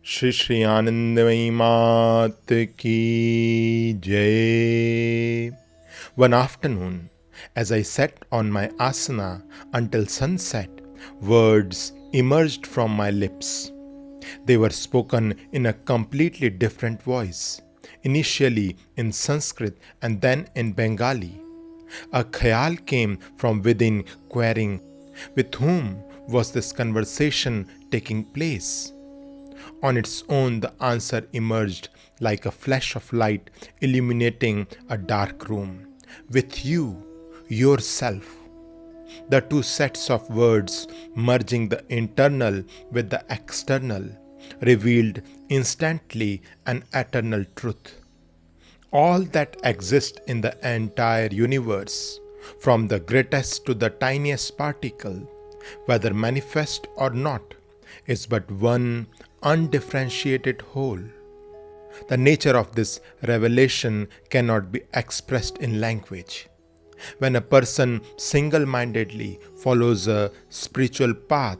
श्री श्री आनंदमयी मात की jai. One afternoon, as I sat on my asana until sunset, words emerged from my lips. They were spoken in a completely different voice, initially in Sanskrit and then in Bengali. A khayal came from within, querying, with whom was this conversation taking place? On its own, the answer emerged like a flash of light illuminating a dark room. With you, yourself. The two sets of words, merging the internal with the external, revealed instantly an eternal truth. All that exists in the entire universe, from the greatest to the tiniest particle, whether manifest or not, is but one undifferentiated whole. The nature of this revelation cannot be expressed in language. When a person single mindedly follows a spiritual path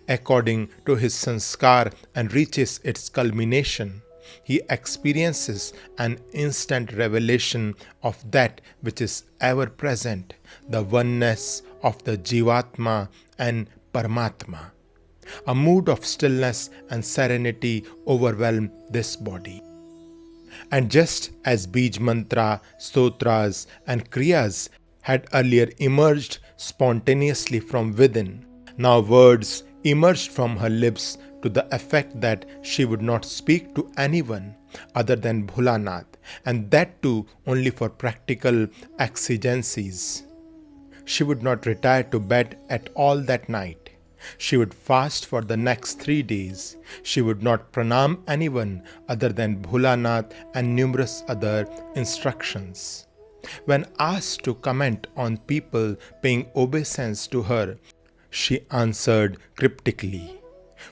according to his sanskar and reaches its culmination, he experiences an instant revelation of that which is ever present, the oneness of the Jivatma and Paramatma. A mood of stillness and serenity overwhelmed this body. And just as Bij Mantra, Stotras, and Kriyas had earlier emerged spontaneously from within, now words emerged from her lips to the effect that she would not speak to anyone other than Bholanath, and that too only for practical exigencies. She would not retire to bed at all that night. She would fast for the next 3 days. She would not pranam anyone other than Bholanath and numerous other instructions. When asked to comment on people paying obeisance to her, she answered cryptically,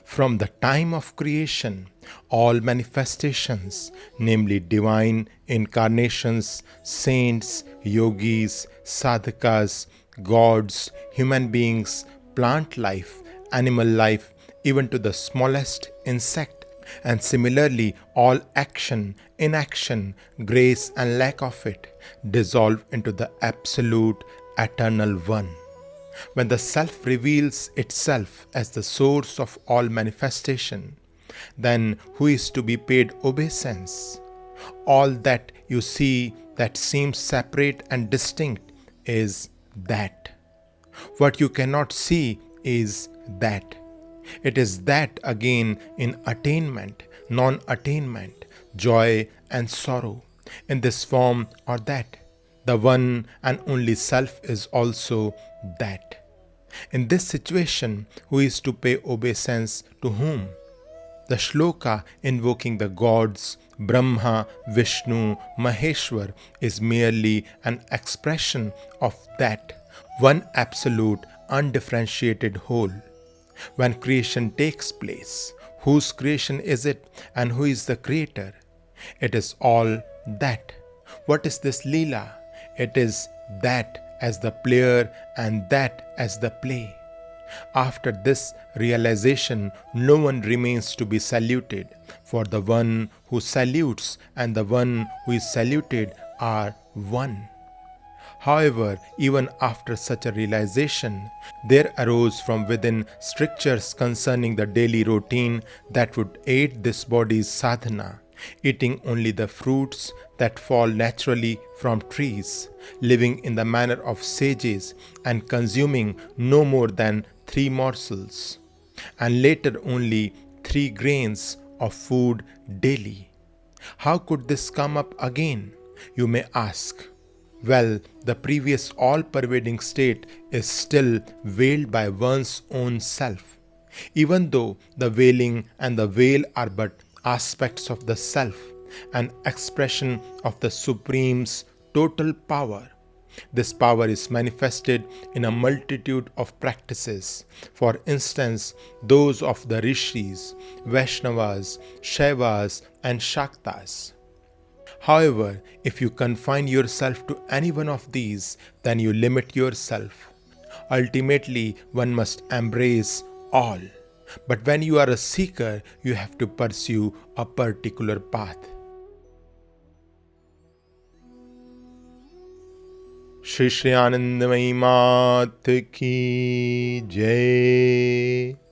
"From the time of creation, all manifestations, namely divine incarnations, saints, yogis, sadhakas, gods, human beings, plant life, animal life, even to the smallest insect, and similarly all action, inaction, grace and lack of it, dissolve into the absolute eternal one. When the self reveals itself as the source of all manifestation, then who is to be paid obeisance? All that you see that seems separate and distinct is that. What you cannot see is that. It is that again in attainment, non-attainment, joy and sorrow, in this form or that. The one and only self is also that. In this situation, who is to pay obeisance to whom? The shloka invoking the gods Brahma, Vishnu, Maheshwar is merely an expression of that one absolute, undifferentiated whole. When creation takes place, whose creation is it and who is the creator? It is all that. What is this Leela? It is that as the player and that as the play. After this realization, no one remains to be saluted, for the one who salutes and the one who is saluted are one. However, even after such a realization, there arose from within strictures concerning the daily routine that would aid this body's sadhana, eating only the fruits that fall naturally from trees, living in the manner of sages, and consuming no more than 3 morsels, and later only 3 grains of food daily. How could this come up again, you may ask? Well, the previous all-pervading state is still veiled by one's own self. Even though the veiling and the veil are but aspects of the self, an expression of the Supreme's total power. This power is manifested in a multitude of practices. For instance, those of the Rishis, Vaishnavas, Shaivas, and Shaktas. However, if you confine yourself to any one of these, then you limit yourself. Ultimately, one must embrace all. But when you are a seeker, you have to pursue a particular path. Shri Shri आनंदमयी मात की जय।